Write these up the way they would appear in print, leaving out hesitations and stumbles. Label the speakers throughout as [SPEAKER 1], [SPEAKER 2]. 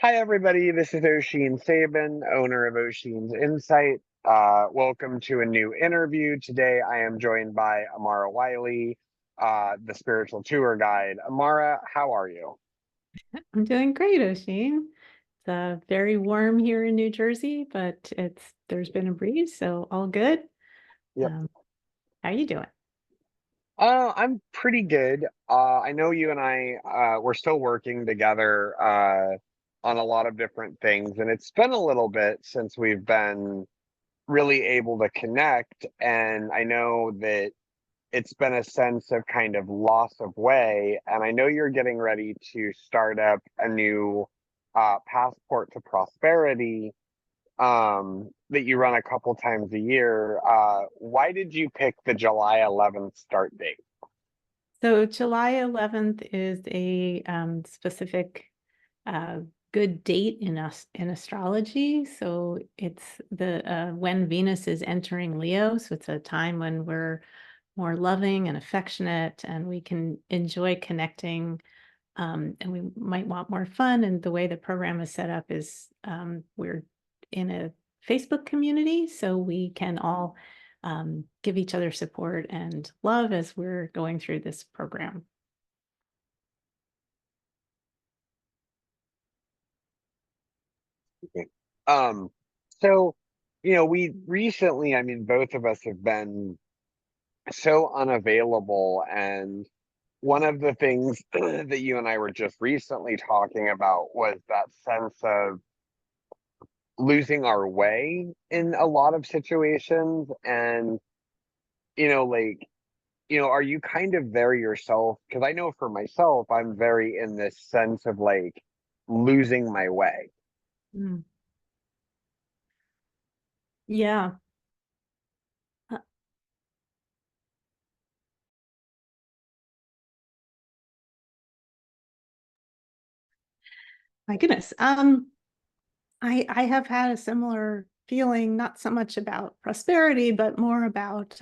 [SPEAKER 1] Hi, everybody. This is Oisin Sabin, owner of Oisin's Insight. Welcome to a new interview. Today, I am joined by Amara Wiley, the spiritual tour guide. Amara, how are you?
[SPEAKER 2] I'm doing great, Oisin. It's very warm here in New Jersey, but there's been a breeze, so all good.
[SPEAKER 1] Yep.
[SPEAKER 2] Um, how you doing?
[SPEAKER 1] I'm pretty good. I know you and we're still working together on a lot of different things, and it's been a little bit since we've been really able to connect. And I know that it's been a sense of kind of loss of way. And I know you're getting ready to start up a new passport to prosperity that you run a couple times a year. Why did you pick the July 11th start date?
[SPEAKER 2] So July 11th is a specific uh, good date in us in astrology. So it's the when Venus is entering Leo. So it's a time when we're more loving and affectionate, and we can enjoy connecting. And we might want more fun. And the way the program is set up is we're in a Facebook community, so we can all give each other support and love as we're going through this program.
[SPEAKER 1] Um, so, you know, we recently, I mean, both of us have been so unavailable. And one of the things that you and I were just recently talking about was that sense of losing our way in a lot of situations. And, you know, like, are you kind of there yourself? Because I know for myself, I'm very in this sense of like losing my way.
[SPEAKER 2] Mm. Yeah. Uh, my goodness. I have had a similar feeling, not so much about prosperity, but more about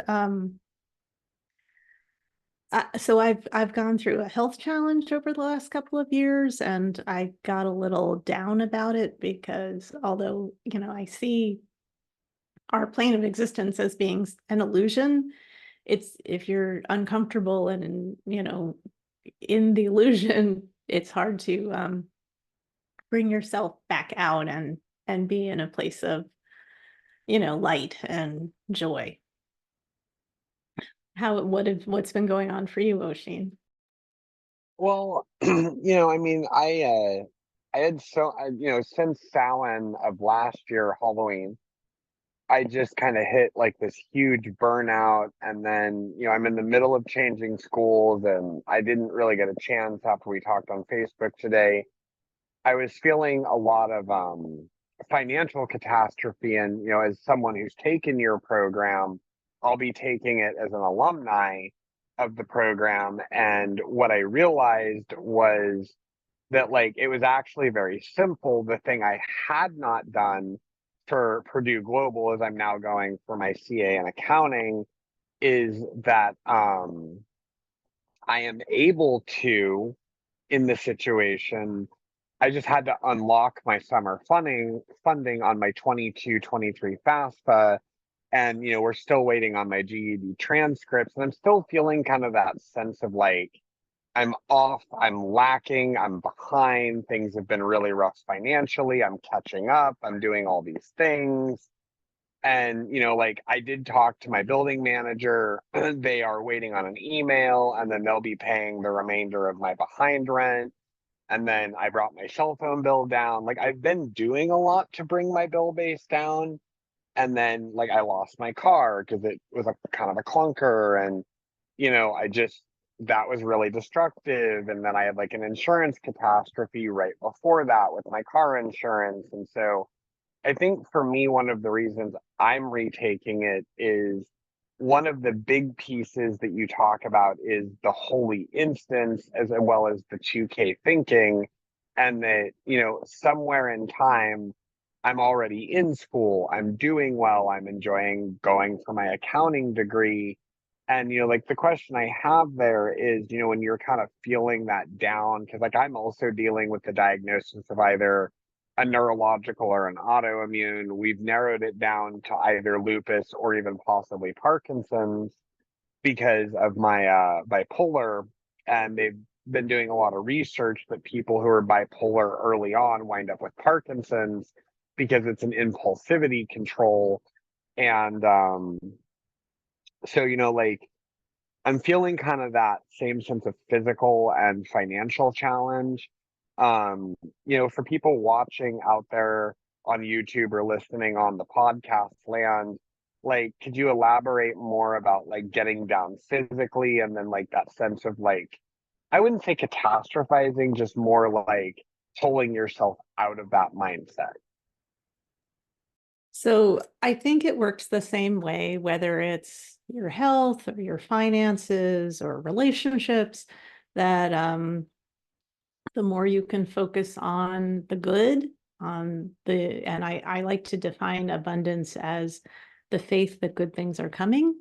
[SPEAKER 2] so I've gone through a health challenge over the last couple of years, and I got a little down about it because although, I see our plane of existence as being an illusion, it's if you're uncomfortable and in the illusion, it's hard to bring yourself back out and be in a place of, light and joy. What's been going on for you, Oshin?
[SPEAKER 1] Well, I mean, I had since Samhain of last year, Halloween, I just kind of hit like this huge burnout. And then, I'm in the middle of changing schools and I didn't really get a chance after we talked on Facebook today. I was feeling a lot of financial catastrophe. And, as someone who's taken your program, I'll be taking it as an alumni of the program. And what I realized was that, like, it was actually very simple. The thing I had not done for Purdue Global, as I'm now going for my CA in accounting, is that I am able to, in this situation, I just had to unlock my summer funding on my 22-23 FAFSA. And, we're still waiting on my GED transcripts. And I'm still feeling kind of that sense of like, I'm off, I'm lacking, I'm behind. Things have been really rough financially. I'm catching up, I'm doing all these things. And, like I did talk to my building manager. They are waiting on an email, and then they'll be paying the remainder of my behind rent. And then I brought my cell phone bill down. Like I've been doing a lot to bring my bill base down. And then like I lost my car because it was a kind of a clunker. And, I just that was really destructive. And then I had like an insurance catastrophe right before that with my car insurance. And so I think for me, one of the reasons I'm retaking it is one of the big pieces that you talk about is the holy instance as well as the 2K thinking. And that, somewhere in time, I'm already in school, I'm doing well, I'm enjoying going for my accounting degree. And, like the question I have there is, when you're kind of feeling that down, because like I'm also dealing with the diagnosis of either a neurological or an autoimmune. We've narrowed it down to either lupus or even possibly Parkinson's because of my bipolar. And they've been doing a lot of research that people who are bipolar early on wind up with Parkinson's because it's an impulsivity control. And so, like, I'm feeling kind of that same sense of physical and financial challenge. For people watching out there on YouTube or listening on the podcast land, like, could you elaborate more about like getting down physically and then like that sense of like, I wouldn't say catastrophizing, just more like pulling yourself out of that mindset?
[SPEAKER 2] So I think it works the same way, whether it's your health or your finances or relationships, that the more you can focus on the good, and I like to define abundance as the faith that good things are coming.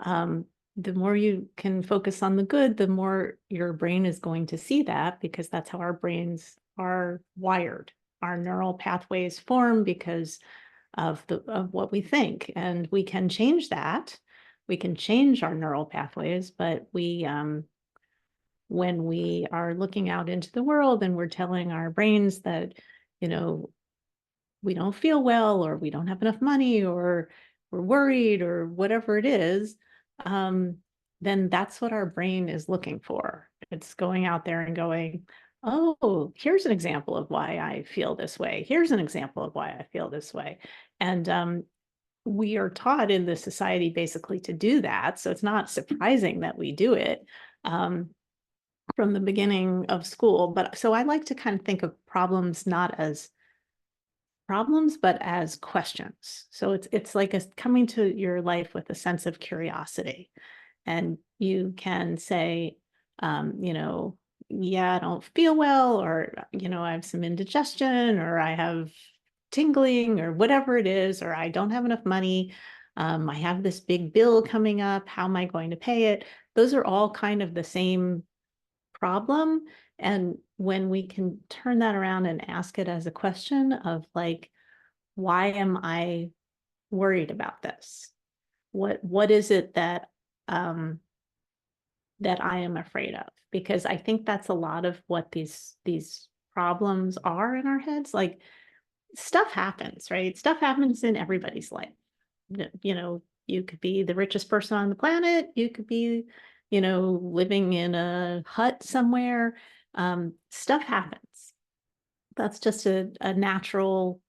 [SPEAKER 2] Um, the more you can focus on the good, the more your brain is going to see that, because that's how our brains are wired. Our neural pathways form because of what we think, and we can change that. We can change our neural pathways, but when we are looking out into the world and we're telling our brains that, you know, we don't feel well, or we don't have enough money, or we're worried, or whatever it is, um, then that's what our brain is looking for. It's going out there and going, oh, here's an example of why I feel this way. Here's an example of why I feel this way. And we are taught in the society basically to do that. So it's not surprising that we do it. From the beginning of school. But so I like to kind of think of problems not as problems, but as questions. So it's like coming to your life with a sense of curiosity. And you can say, yeah, I don't feel well, or, I have some indigestion, or I have tingling, or whatever it is, or I don't have enough money. I have this big bill coming up. How am I going to pay it? Those are all kind of the same problem. And when we can turn that around and ask it as a question of like, why am I worried about this? What is it that I am afraid of? Because I think that's a lot of what these problems are in our heads. Like, stuff happens, right? Stuff happens in everybody's life. You could be the richest person on the planet. You could be, living in a hut somewhere. Stuff happens. That's just a natural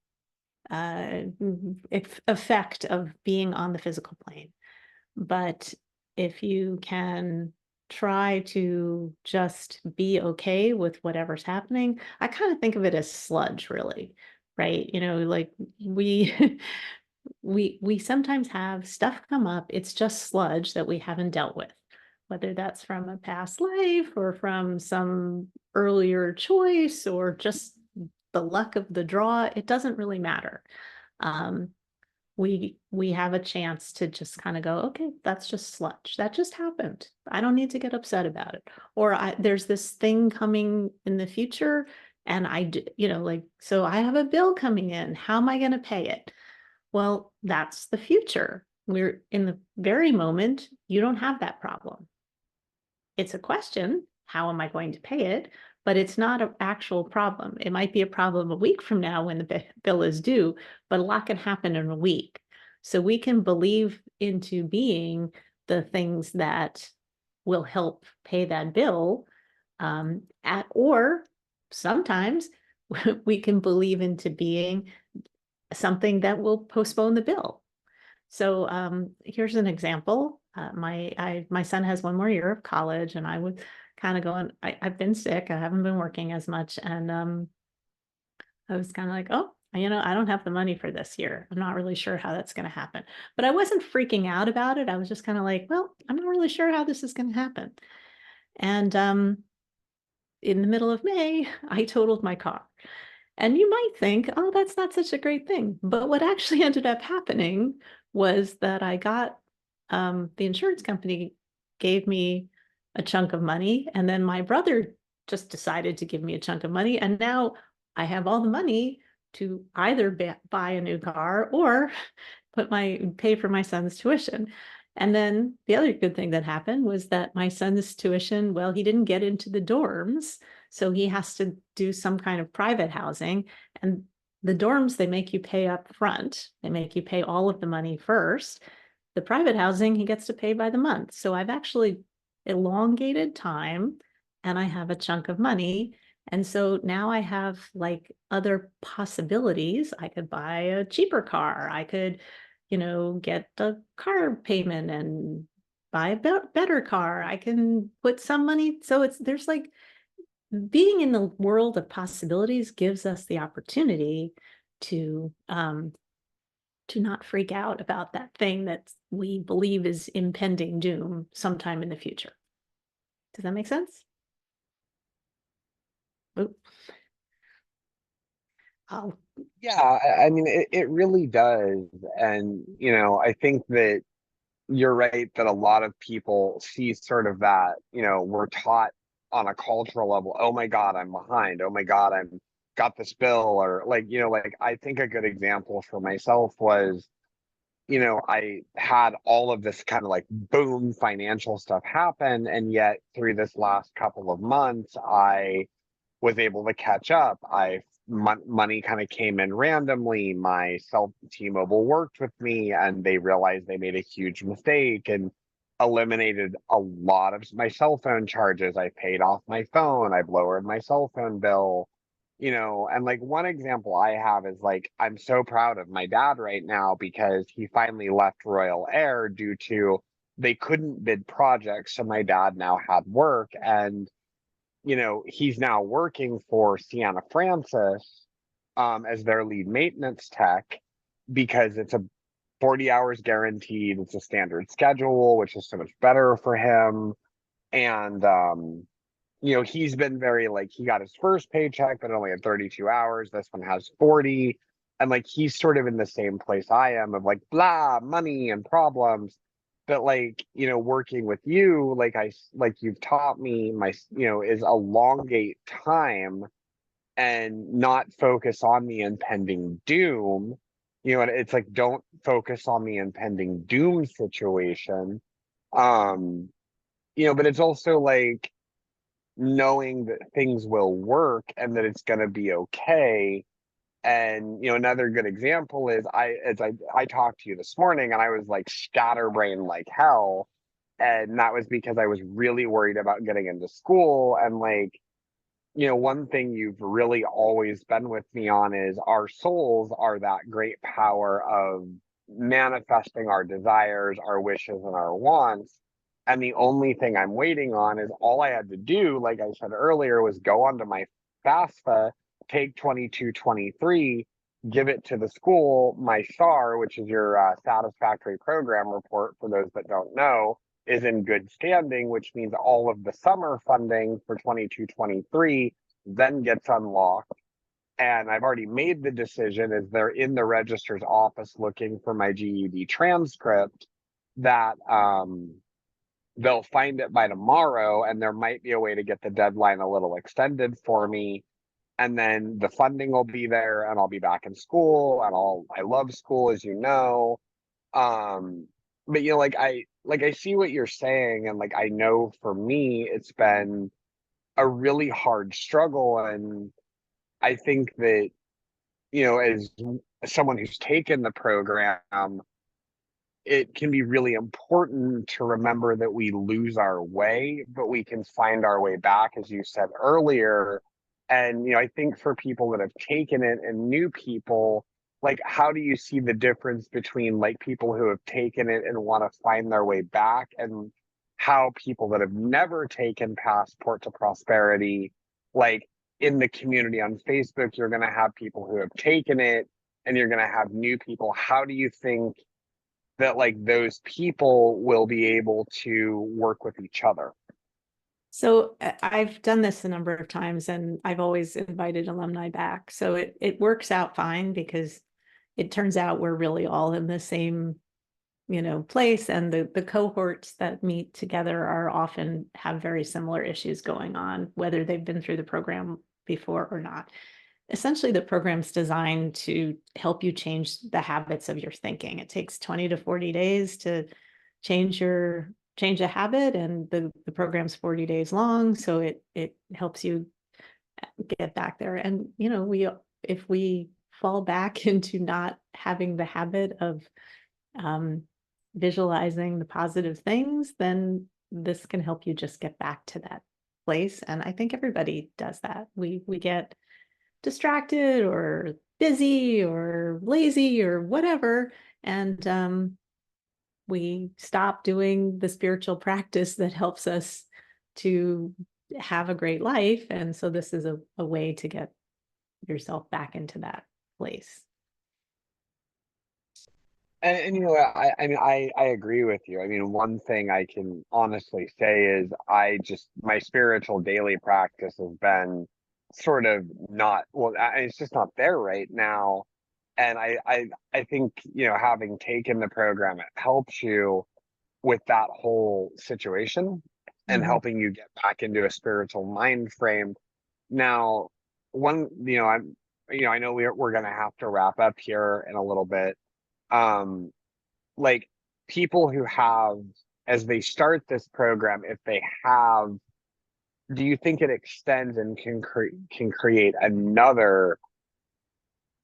[SPEAKER 2] effect of being on the physical plane. But if you can try to just be okay with whatever's happening, I kind of think of it as sludge, really, right? Like, we we sometimes have stuff come up. It's just sludge that we haven't dealt with, whether that's from a past life or from some earlier choice or just the luck of the draw. It doesn't really matter. Um, we have a chance to just kind of go, okay, that's just sludge. That just happened. I don't need to get upset about it. Or there's this thing coming in the future, and like, so I have a bill coming in. How am I going to pay it? Well, that's the future. We're in the very moment. You don't have that problem. It's a question, how am I going to pay it? But it's not an actual problem. It might be a problem a week from now when the bill is due, but a lot can happen in a week. So we can believe into being the things that will help pay that bill, or sometimes we can believe into being something that will postpone the bill. So here's an example. My son has one more year of college, and I was kind of going, I've been sick. I haven't been working as much. And I was kind of like, oh, I don't have the money for this year. I'm not really sure how that's going to happen. But I wasn't freaking out about it. I was just kind of like, well, I'm not really sure how this is going to happen. And in the middle of May, I totaled my car. And you might think, oh, that's not such a great thing. But what actually ended up happening was that I got the insurance company gave me a chunk of money, and then my brother just decided to give me a chunk of money. And now I have all the money to either buy a new car or pay for my son's tuition. And then the other good thing that happened was that my son's tuition, well, he didn't get into the dorms, so he has to do some kind of private housing. And the dorms, they make you pay up front. They make you pay all of the money first. The private housing, he gets to pay by the month. So I've actually elongated time and I have a chunk of money. And so now I have like other possibilities. I could buy a cheaper car. I could, get a car payment and buy a better car. I can put some money. So there's like being in the world of possibilities gives us the opportunity to not freak out about that thing that we believe is impending doom sometime in the future. Does that make sense? Oop. Oh,
[SPEAKER 1] Yeah, I mean, it really does. And, I think that you're right that a lot of people see sort of that, we're taught on a cultural level, oh my God, I'm behind. Oh my God, I'm got this bill. Or like, like I think a good example for myself was, I had all of this kind of like boom financial stuff happen. And yet through this last couple of months, I was able to catch up. Money kind of came in randomly. My self T-Mobile worked with me, and they realized they made a huge mistake and eliminated a lot of my cell phone charges. I paid off my phone. I've lowered my cell phone bill. And like one example I have is like I'm so proud of my dad right now because he finally left Royal Air due to they couldn't bid projects, so my dad now had work. And he's now working for Sienna Francis as their lead maintenance tech because it's a 40 hours guaranteed. It's a standard schedule, which is so much better for him. And, he's been very like, he got his first paycheck, but only had 32 hours. This one has 40. And like, he's sort of in the same place I am of like, blah, money and problems. But like, working with you, like you've taught me is elongate time and not focus on the impending doom. And it's like, don't focus on the impending doom situation. Um, but it's also like knowing that things will work and that it's going to be okay. And another good example is I talked to you this morning and I was like scatterbrained like hell. And that was because I was really worried about getting into school. And like, one thing you've really always been with me on is our souls are that great power of manifesting our desires, our wishes, and our wants. And the only thing I'm waiting on is all I had to do, like I said earlier, was go onto my FAFSA, take 2223, give it to the school. My SAR, which is your satisfactory program report for those that don't know, is in good standing, which means all of the summer funding for 2223 then gets unlocked. And I've already made the decision as they're in the registrar's office looking for my GED transcript that they'll find it by tomorrow, and there might be a way to get the deadline a little extended for me. And then the funding will be there and I'll be back in school and I love school, as you know. But I see what you're saying, and like I know for me it's been a really hard struggle. And I think that, as someone who's taken the program, it can be really important to remember that we lose our way, but we can find our way back, as you said earlier. And, I think for people that have taken it and new people, like, how do you see the difference between like people who have taken it and want to find their way back, and how people that have never taken Passport to Prosperity, like in the community on Facebook, you're going to have people who have taken it and you're going to have new people. How do you think that like those people will be able to work with each other?
[SPEAKER 2] so I've done this a number of times and I've always invited alumni back. So it works out fine because it turns out we're really all in the same, place, and the cohorts that meet together are often have very similar issues going on, whether they've been through the program before or not. essentially the program's designed to help you change the habits of your thinking. It takes 20 to 40 days to change a habit, and the program's 40 days long, so it helps you get back there. And if we fall back into not having the habit of um, visualizing the positive things, then this can help you just get back to that place. And I think everybody does that. We get distracted or busy or lazy or whatever, and we stop doing the spiritual practice that helps us to have a great life. And so this is a way to get yourself back into that place.
[SPEAKER 1] And you know, I mean, I agree with you. I mean, one thing I can honestly say is my spiritual daily practice has been sort of not, well, it's just not there right now. And I think, having taken the program, it helps you with that whole situation and
[SPEAKER 2] Mhm.
[SPEAKER 1] helping you get back into a spiritual mind frame. Now, I know we're gonna have to wrap up here in a little bit. um like, people who have, as they start this program, if they have, do you think it extends and can create another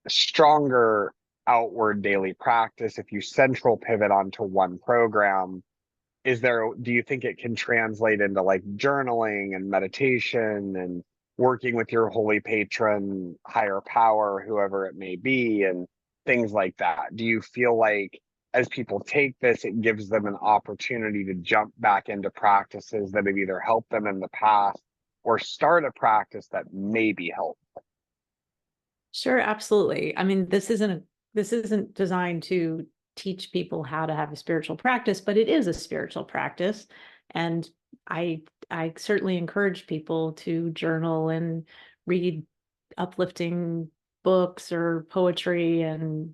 [SPEAKER 1] stronger outward daily practice if you central pivot onto one program? Do you think it can translate into like journaling and meditation and working with your holy patron, higher power, whoever it may be, and things like that? Do you feel like as people take this, it gives them an opportunity to jump back into practices that have either helped them in the past or start a practice that maybe helped?
[SPEAKER 2] Sure, absolutely. I mean, this isn't designed to teach people how to have a spiritual practice, but it is a spiritual practice. And I I certainly encourage people to journal and read uplifting books or poetry and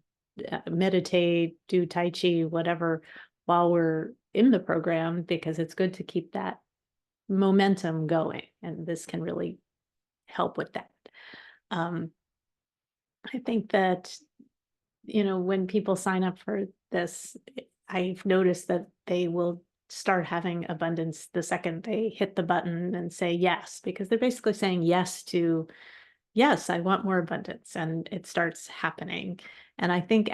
[SPEAKER 2] meditate, do tai chi, whatever, while we're in the program, because it's good to keep that momentum going, and this can really help with that. Um, I think that, when people sign up for this, I've noticed that they will start having abundance the second they hit the button and say yes, because they're basically saying yes to, yes, I want more abundance, and it starts happening. And I think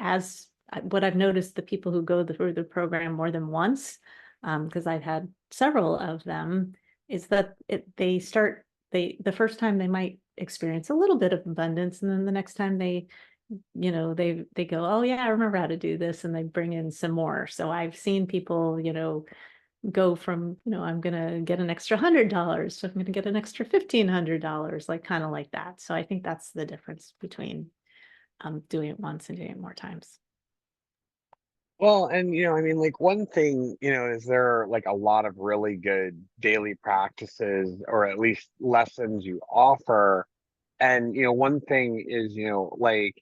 [SPEAKER 2] what I've noticed, the people who go through the program more than once, because I've had several of them, is that the first time they might experience a little bit of abundance, and then the next time they go, oh yeah, I remember how to do this, and they bring in some more. So I've seen people, go from, I'm gonna get an extra $100, so I'm gonna get an extra $1,500, like kind of like that. So I think that's the difference between doing it once and doing it more times.
[SPEAKER 1] Well, and I mean, like, one thing, is there like a lot of really good daily practices or at least lessons you offer? And one thing is, like,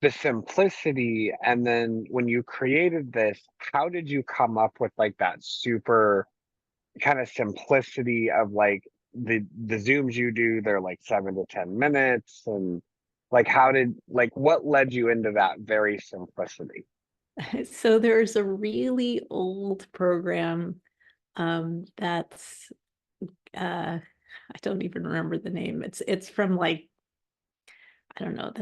[SPEAKER 1] the simplicity. And then when you created this, how did you come up with like that super kind of simplicity of like the Zooms you do? They're like 7 to 10 minutes, and like, what led you into that very simplicity?
[SPEAKER 2] So there's a really old program that's I don't even remember the name. It's from, like, I don't know, the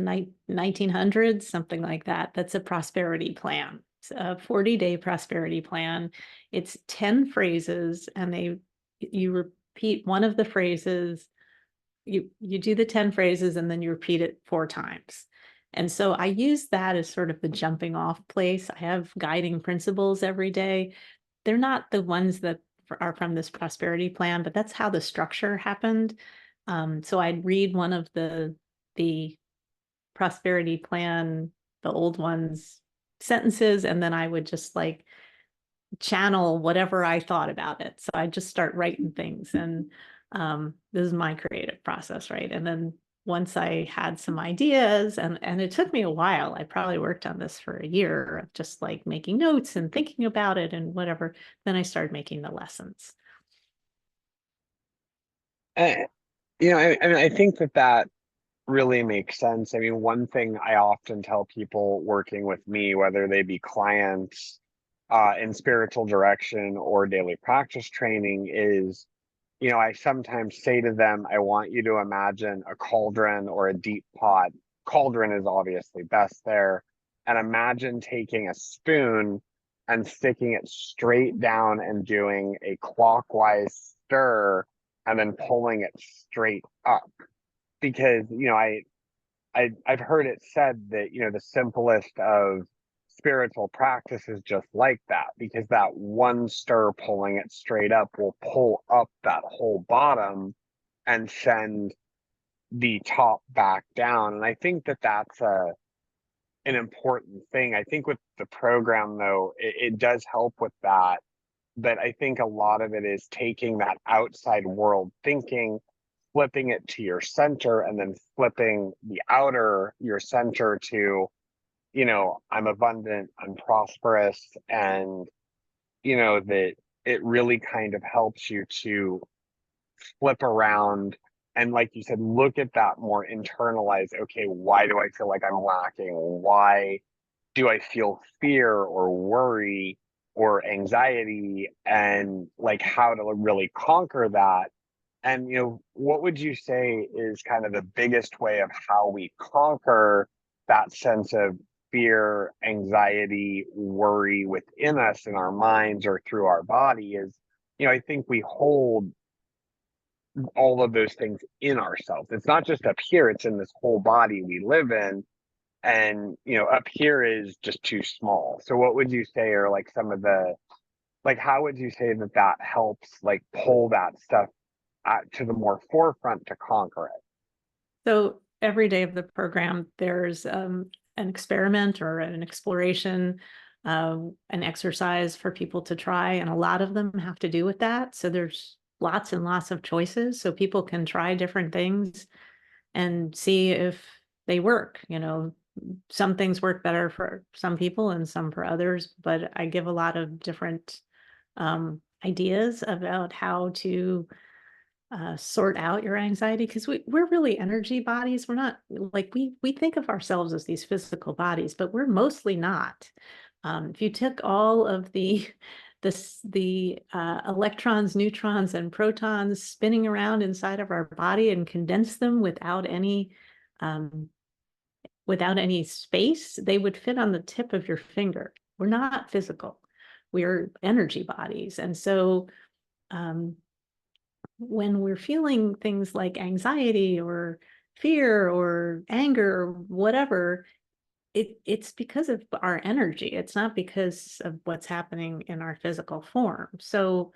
[SPEAKER 2] 1900s, something like that. That's a prosperity plan. It's a 40-day prosperity plan. It's 10 phrases, and you repeat one of the phrases. You do the 10 phrases, and then you repeat it 4 times. And so I use that as sort of the jumping off place. I have guiding principles every day. They're not the ones that are from this prosperity plan, but that's how the structure happened. So I'd read one of the prosperity plan, the old ones, sentences, and then I would just like channel whatever I thought about it. So I just start writing things, and this is my creative process, right? And then once I had some ideas, and it took me a while, I probably worked on this for a year of just like making notes and thinking about it and whatever. Then I started making the lessons.
[SPEAKER 1] And, I mean, I think that really makes sense. I mean, one thing I often tell people working with me, whether they be clients in spiritual direction or daily practice training, is, I sometimes say to them, I want you to imagine a cauldron or a deep pot. Cauldron is obviously best there. And imagine taking a spoon and sticking it straight down and doing a clockwise stir and then pulling it straight up. Because, I've heard it said that, the simplest of spiritual practice is just like that, because that one stir pulling it straight up will pull up that whole bottom and send the top back down. And I think that that's an important thing. I think with the program, though, it does help with that. But I think a lot of it is taking that outside world thinking, flipping it to your center, and then flipping the outer, your center, to, I'm abundant, I'm prosperous, and, that it really kind of helps you to flip around and, like you said, look at that more internalized. Okay, why do I feel like I'm lacking? Why do I feel fear or worry or anxiety? And like how to really conquer that. And, what would you say is kind of the biggest way of how we conquer that sense of fear, anxiety, worry within us in our minds or through our body? Is, I think we hold all of those things in ourselves. It's not just up here, it's in this whole body we live in. And, up here is just too small. So what would you say are like some of the, like, how would you say that that helps like pull that stuff to the more forefront to conquer it?
[SPEAKER 2] So every day of the program, there's an experiment or an exploration, an exercise for people to try, and a lot of them have to do with that. So there's lots and lots of choices, so people can try different things and see if they work. Some things work better for some people and some for others, but I give a lot of different ideas about how to sort out your anxiety, because we're really energy bodies. We're not like we think of ourselves as these physical bodies, but we're mostly not. If you took all of the the electrons, neutrons, and protons spinning around inside of our body and condense them um, without any space, they would fit on the tip of your finger. We're not physical. We're energy bodies, and so um, when we're feeling things like anxiety or fear or anger or whatever, it's because of our energy. It's not because of what's happening in our physical form. So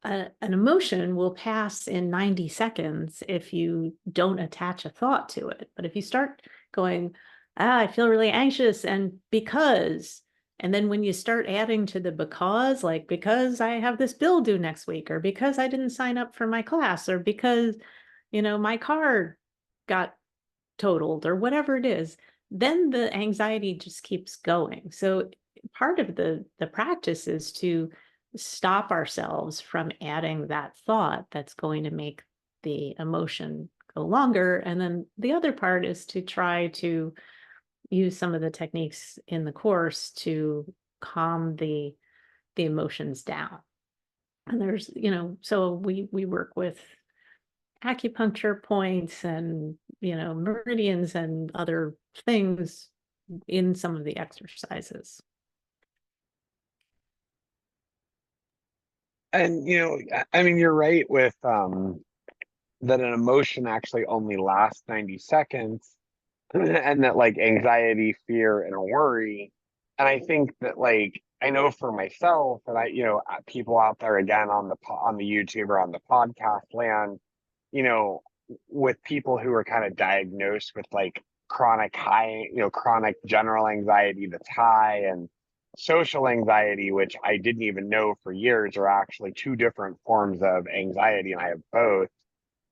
[SPEAKER 2] an emotion will pass in 90 seconds if you don't attach a thought to it. But if you start going, I feel really anxious, and then when you start adding to the because, like because I have this bill due next week, or because I didn't sign up for my class, or because, my car got totaled, or whatever it is, then the anxiety just keeps going. So part of the practice is to stop ourselves from adding that thought that's going to make the emotion go longer. And then the other part is to try to use some of the techniques in the course to calm the emotions down. And there's, so we work with acupuncture points and, meridians and other things in some of the exercises.
[SPEAKER 1] And, I mean, you're right with that an emotion actually only lasts 90 seconds, and that like anxiety, fear, and worry. And I think that, like, I know for myself, and people out there again on the YouTube or on the podcast land, you know, with people who are kind of diagnosed with like chronic general anxiety that's high, and social anxiety, which I didn't even know for years are actually two different forms of anxiety, and I have both.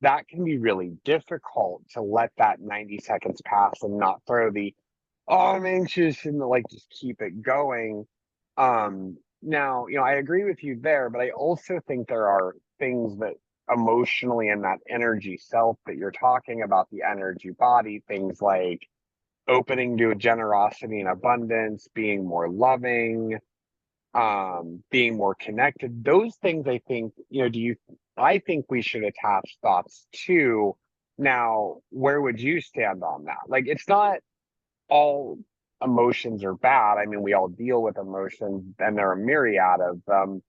[SPEAKER 1] That can be really difficult to let that 90 seconds pass and not throw the, oh, I'm anxious, and like just keep it going. Now, I agree with you there, but I also think there are things that emotionally in that energy self that you're talking about, the energy body, things like opening to generosity and abundance, being more loving, being more connected. Those things, I think, I think we should attach thoughts to. Now, where would you stand on that? Like, it's not all emotions are bad. I mean, we all deal with emotions and there are a myriad of them.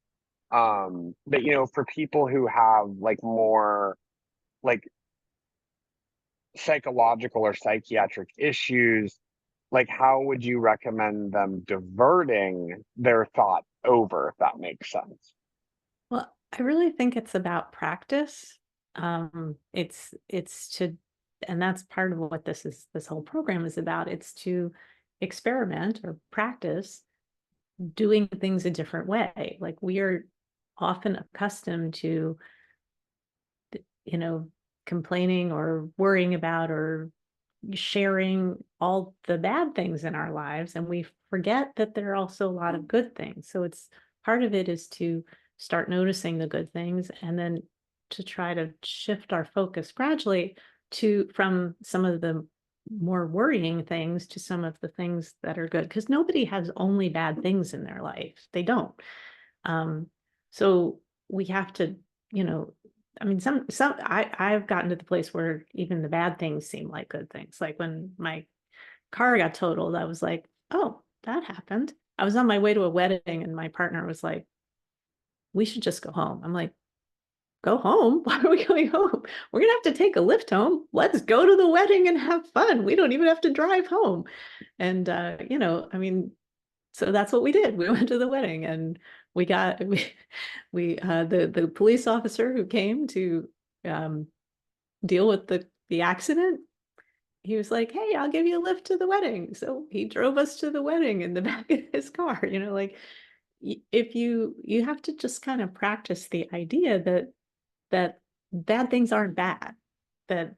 [SPEAKER 1] But for people who have like more like psychological or psychiatric issues, like how would you recommend them diverting their thought over, if that makes sense?
[SPEAKER 2] Well, I really think it's about practice. It's to, and that's part of what this whole program is about. It's to experiment or practice doing things a different way. Like we are often accustomed to, you know, complaining or worrying about or sharing all the bad things in our lives, and we forget that there are also a lot of good things. So it's part of it is to start noticing the good things and then to try to shift our focus gradually to from some of the more worrying things to some of the things that are good, because nobody has only bad things in their life. They don't. um so we have to, you know, I mean, I've gotten to the place where even the bad things seem like good things. Like when my car got totaled, I was like, oh, that happened. I was on my way to a wedding and my partner was like, we should just go home. I'm like, go home? Why are we going home? We're gonna have to take a lift home. Let's go to the wedding and have fun. We don't even have to drive home. And I mean, so that's what we did. We went to the wedding and we got the police officer who came to um deal with the accident. He was like, "Hey, I'll give you a lift to the wedding." So he drove us to the wedding in the back of his car. Like if you have to just kind of practice the idea that bad things aren't bad, that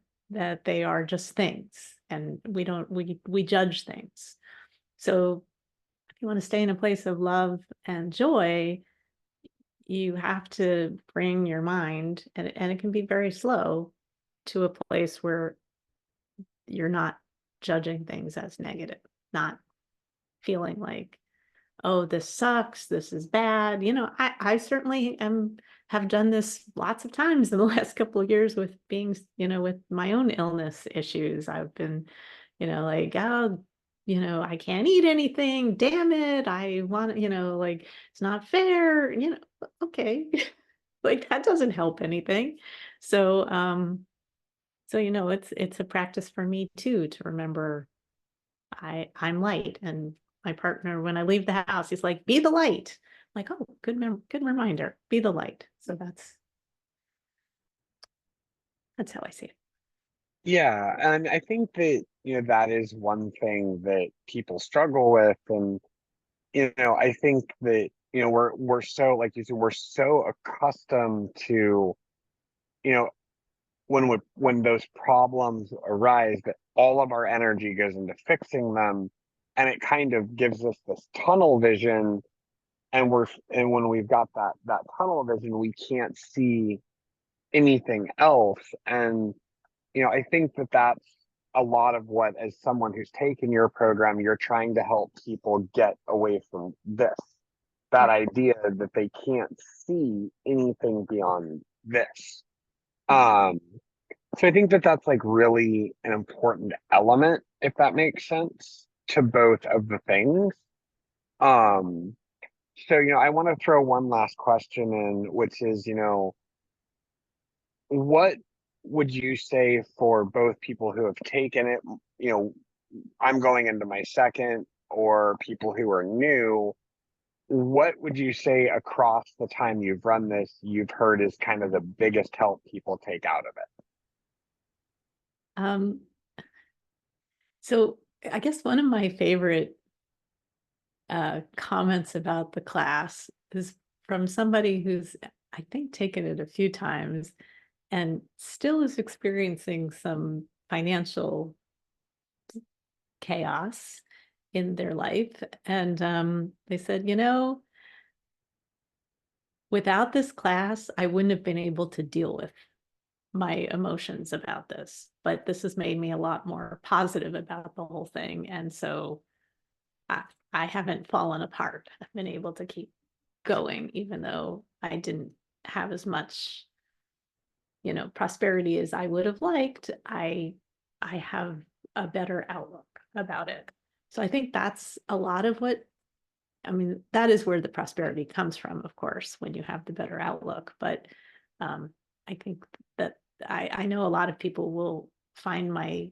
[SPEAKER 2] they are just things, and we judge things. So if you want to stay in a place of love and joy, you have to bring your mind, and it can be very slow, to a place where you're not judging things as negative, not feeling like, oh, this sucks, this is bad. I certainly have done this lots of times in the last couple of years with being, with my own illness issues. I've been, like, oh, I can't eat anything. Damn it. I want, like, it's not fair, okay. Like that doesn't help anything. So, it's a practice for me too, to remember I'm light. And my partner, when I leave the house, he's like, be the light. I'm like, oh, good reminder, be the light. So that's how I see it.
[SPEAKER 1] Yeah, and I think that that is one thing that people struggle with. And I think that we're so, like you said, we're so accustomed to you know when those problems arise, that all of our energy goes into fixing them, and it kind of gives us this tunnel vision. And when we've got that tunnel vision, we can't see anything else. And I think that that's a lot of what, as someone who's taken your program, you're trying to help people get away from this, that
[SPEAKER 2] Right.
[SPEAKER 1] idea that they can't see anything beyond this.
[SPEAKER 2] Right.
[SPEAKER 1] Um, so I think that that's like really an important element, if that makes sense, to both of the things. Um, so, I want to throw one last question in, which is, what would you say for both people who have taken it, you know, I'm going into my second, or people who are new, what would you say across the time you've run this, you've heard is kind of the biggest help people take out of it?
[SPEAKER 2] Um, so I guess one of my favorite comments about the class is from somebody who's, I think, taken it a few times and still is experiencing some financial chaos in their life. And they said, without this class, I wouldn't have been able to deal with my emotions about this, but this has made me a lot more positive about the whole thing. And so I, I haven't fallen apart. I've been able to keep going, even though I didn't have as much, prosperity as I would have liked. I have a better outlook about it. So I think that's a lot of what, I mean, that is where the prosperity comes from, of course, when you have the better outlook. But I think that I know a lot of people will find my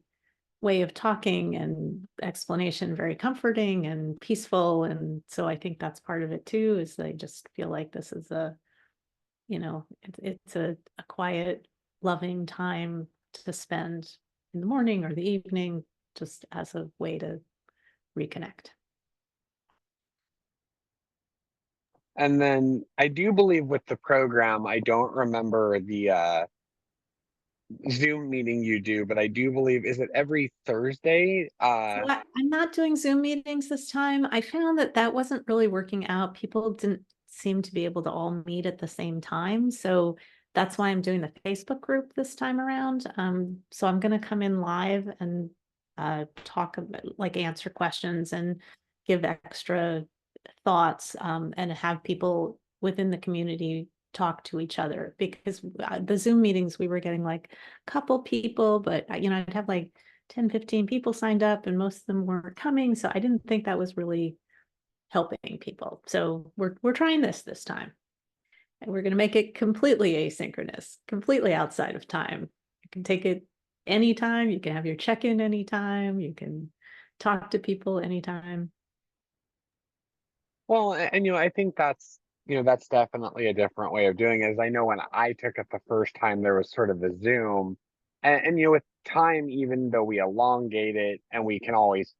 [SPEAKER 2] way of talking and explanation very comforting and peaceful. And so I think that's part of it too, is they just feel like this is it's a quiet, loving time to spend in the morning or the evening, just as a way to reconnect.
[SPEAKER 1] And then I do believe with the program, I don't remember the Zoom meeting you do, but I do believe, is it every Thursday?
[SPEAKER 2] So I'm not doing Zoom meetings this time. I found that that wasn't really working out. People didn't seem to be able to all meet at the same time. So that's why I'm doing the Facebook group this time around. So I'm going to come in live and talk about, like, answer questions and give extra thoughts, and have people within the community talk to each other, because the Zoom meetings, we were getting like a couple people, but I'd have like 10, 15 people signed up and most of them weren't coming. So I didn't think that was really helping people. So we're trying this time. And we're going to make it completely asynchronous, completely outside of time. You can take it anytime. You can have your check-in anytime. You can talk to people anytime.
[SPEAKER 1] Well, and I think that's definitely a different way of doing it. As I know when I took it the first time, there was sort of the Zoom, and with time, even though we elongate it and we can always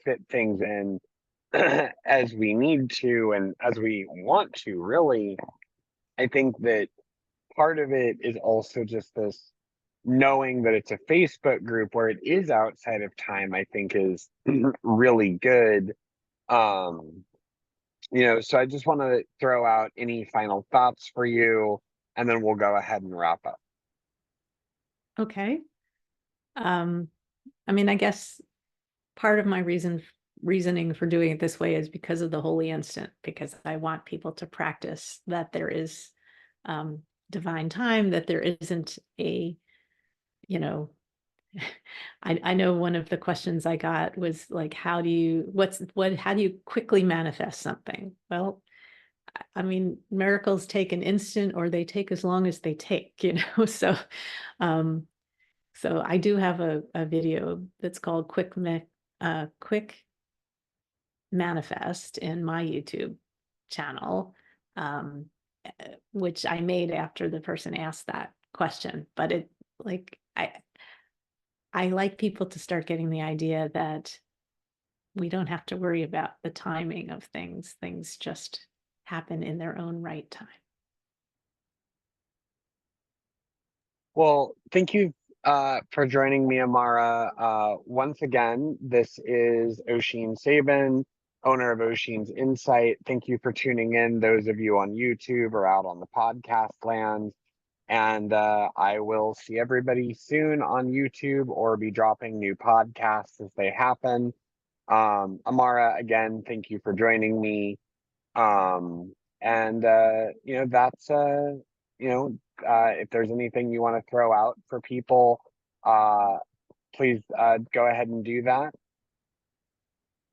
[SPEAKER 1] fit things in as we need to and as we want to, really, I think that part of it is also just this knowing that it's a Facebook group where it is outside of time, I think is really good. Um, so I just want to throw out any final thoughts for you, and then we'll go ahead and wrap up.
[SPEAKER 2] Okay. Um, I mean, I guess part of my reasoning for doing it this way is because of the holy instant, because I want people to practice that there is divine time, that there isn't a, you know, I know one of the questions I got was like, how do you quickly manifest something? Well, I mean, miracles take an instant or they take as long as they take. Um, so I do have a video that's called Quick Manifest in my YouTube channel, which I made after the person asked that question. But like, I like people to start getting the idea that we don't have to worry about the timing of things. Things just happen in their own right time.
[SPEAKER 1] Well, thank you for joining me, Amara. Once again, this is Oisin Sabin, owner of Oisin's Insight. Thank you for tuning in, those of you on YouTube or out on the podcast land. And I will see everybody soon on YouTube or be dropping new podcasts as they happen. Amara, again, thank you for joining me. And that's if there's anything you want to throw out for people, uh, please go ahead and do that.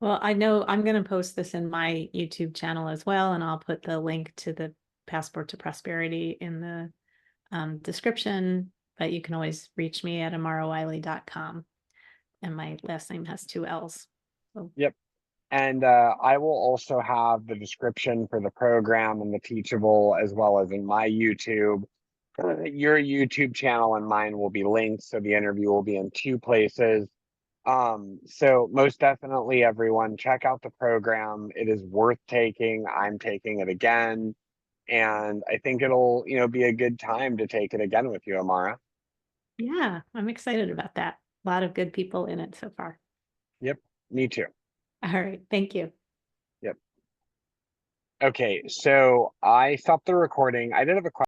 [SPEAKER 2] Well, I know I'm going to post this in my YouTube channel as well, and I'll put the link to the Passport to Prosperity in the description, but you can always reach me at amarawiley.com. And my last name has 2 L's. So.
[SPEAKER 1] Yep. And I will also have the description for the program and the Teachable, as well as in my YouTube. Your YouTube channel and mine will be linked, so the interview will be in 2 places. So most definitely, everyone, check out the program. It is worth taking. I'm taking it again, and I think it'll be a good time to take it again with you, Amara.
[SPEAKER 2] Yeah, I'm excited about that. A lot of good people in it so far.
[SPEAKER 1] Yep, me too.
[SPEAKER 2] All right. Thank you.
[SPEAKER 1] Yep. Okay, so I stopped the recording. I did have a question.